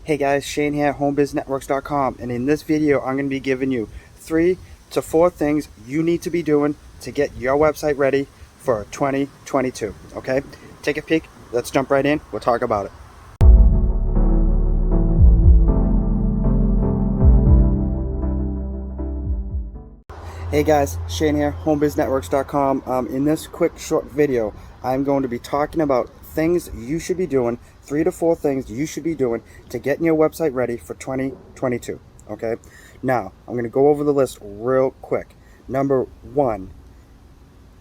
Hey guys, Shane here, HomeBizNetworks.com, and in this video I'm going to be giving you 3 to 4 things you need to be doing to get your website ready for 2022, okay? Take a peek, let's jump right in, we'll talk about it. Hey guys, Shane here, HomeBizNetworks.com. In this quick short video, I'm going to be talking about things you should be doing, 3 to 4 things you should be doing to get your website ready for 2022, okay? Now, I'm going to go over the list real quick. Number 1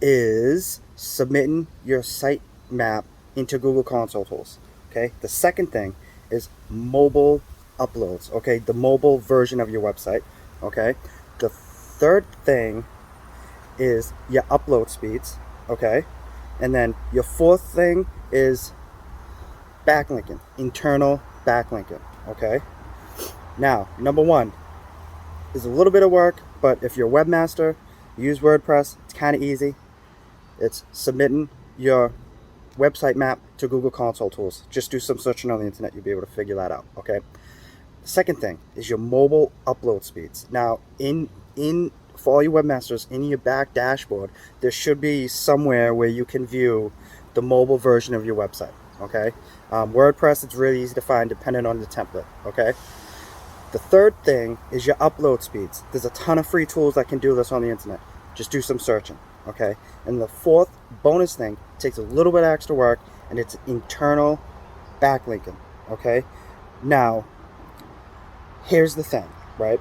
is submitting your site map into Google Console Tools, okay? The second thing is mobile uploads, okay? The mobile version of your website, okay? The third thing is your upload speeds, okay? And then your fourth thing is backlinking, internal backlinking, okay? Now, number 1 is a little bit of work, but if you're a webmaster, use WordPress, it's kind of easy. It's submitting your website map to Google Console Tools. Just do some searching on the internet, you'll be able to figure that out, okay? The second thing is your mobile upload speeds. Now, for all you webmasters, in your back dashboard, there should be somewhere where you can view the mobile version of your website, okay? WordPress, it's really easy to find depending on the template, okay? The third thing is your upload speeds. There's a ton of free tools that can do this on the internet. Just do some searching, okay? And the fourth bonus thing takes a little bit of extra work, and it's internal backlinking, okay? Now, here's the thing, right?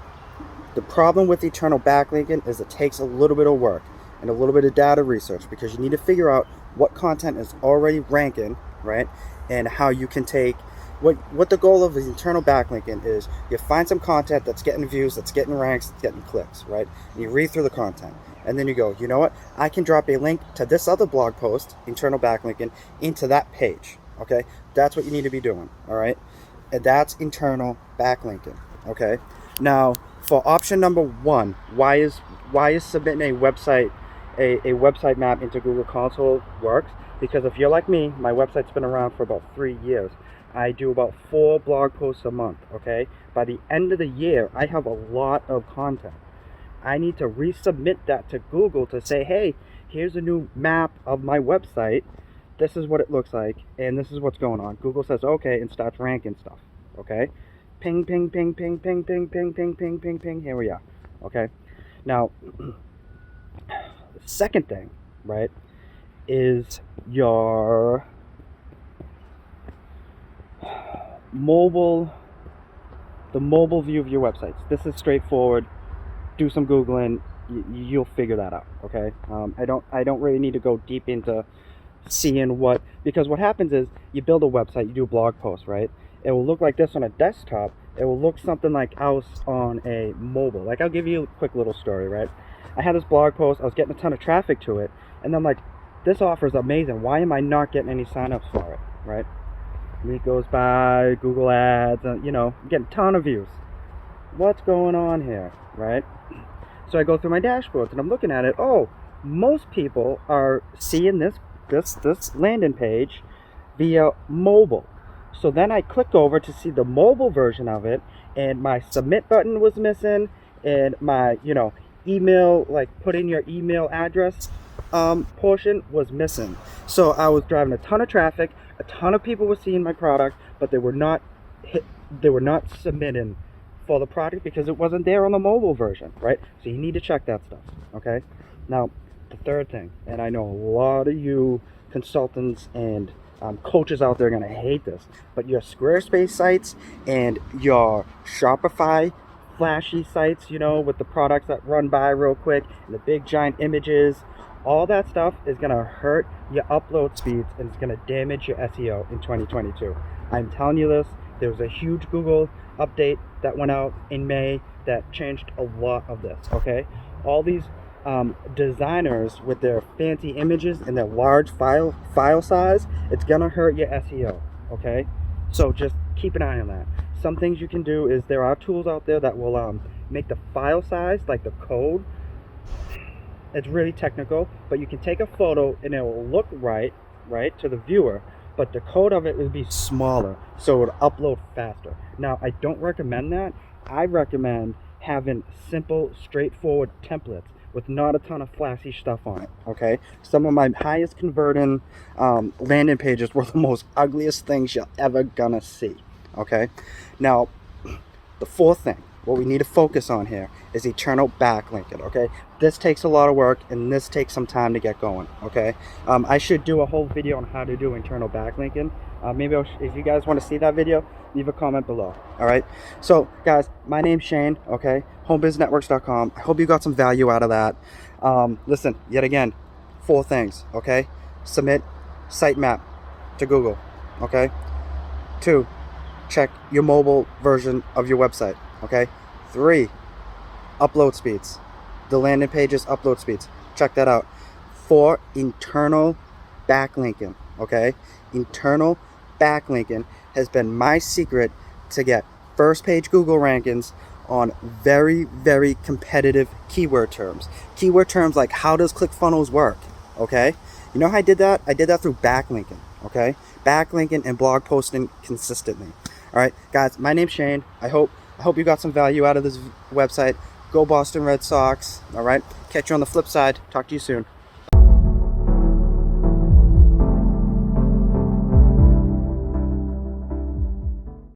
The problem with internal backlinking is it takes a little bit of work and a little bit of data research, because you need to figure out what content is already ranking, right? And how you can take what the goal of the internal backlinking is. You find some content that's getting views, that's getting ranks, that's getting clicks, right? And you read through the content, and then you go, you know what? I can drop a link to this other blog post, internal backlinking, into that page, okay? That's what you need to be doing, all right? And that's internal backlinking, okay? Now, for option number 1, why is submitting a website map into Google Console works? Because if you're like me, my website's been around for about 3 years. I do about 4 blog posts a month, okay? By the end of the year, I have a lot of content. I need to resubmit that to Google to say, hey, here's a new map of my website. This is what it looks like, and this is what's going on. Google says, okay, and starts ranking stuff, okay? Ping, ping, ping, ping, ping, ping, ping, ping, ping, ping, ping. Here we are, okay? Now, the second thing, right, is your the mobile view of your websites. This is straightforward. Do some Googling, you'll figure that out, okay? I don't really need to go deep into seeing because what happens is you build a website, you do a blog post, right? It will look like this on a desktop. It will look something like else on a mobile. Like, I'll give you a quick little story, right? I had this blog post, I was getting a ton of traffic to it, and I'm like, this offer is amazing. Why am I not getting any signups for it, right? Week goes by, Google ads, getting a ton of views. What's going on here, right? So I go through my dashboards and I'm looking at it. Oh, most people are seeing this landing page via mobile. So then I clicked over to see the mobile version of it, and my submit button was missing, and my, email, like put in your email address portion was missing. So I was driving a ton of traffic, a ton of people were seeing my product, but they were not submitting for the product because it wasn't there on the mobile version, right? So you need to check that stuff, okay? Now, the third thing, and I know a lot of you consultants and coaches out there are going to hate this, but your Squarespace sites and your Shopify flashy sites, with the products that run by real quick and the big giant images, all that stuff is going to hurt your upload speeds, and it's going to damage your SEO in 2022. I'm telling you this. There was a huge Google update that went out in May that changed a lot of this, okay? All these designers with their fancy images and their large file size, it's gonna hurt your SEO, okay? So just keep an eye on that. Some things you can do is there are tools out there that will make the file size, like the code, it's really technical, but you can take a photo and it will look right to the viewer, but the code of it would be smaller, so it would upload faster. Now, I don't recommend that. I recommend having simple, straightforward templates with not a ton of flashy stuff on it, okay? Some of my highest converting landing pages were the most ugliest things you're ever gonna see, okay? Now, the fourth thing, what we need to focus on here is eternal backlinking, okay? This takes a lot of work, and this takes some time to get going, okay? I should do a whole video on how to do internal backlinking. Maybe if you guys want to see that video, leave a comment below, all right? So, guys, my name's Shane, okay? HomeBizNetworks.com. I hope you got some value out of that. Listen, yet again, 4 things, okay? Submit sitemap to Google, okay? 2, check your mobile version of your website, okay? 3, upload speeds. The landing pages upload speeds. Check that out. 4, internal backlinking, okay? Internal backlinking has been my secret to get first page Google rankings on very, very competitive keyword terms. Keyword terms like, how does ClickFunnels work, okay? You know how I did that? I did that through backlinking, okay? Backlinking and blog posting consistently. All right, guys, my name's Shane. I hope you got some value out of this website. Go Boston Red Sox, all right? Catch you on the flip side. Talk to you soon.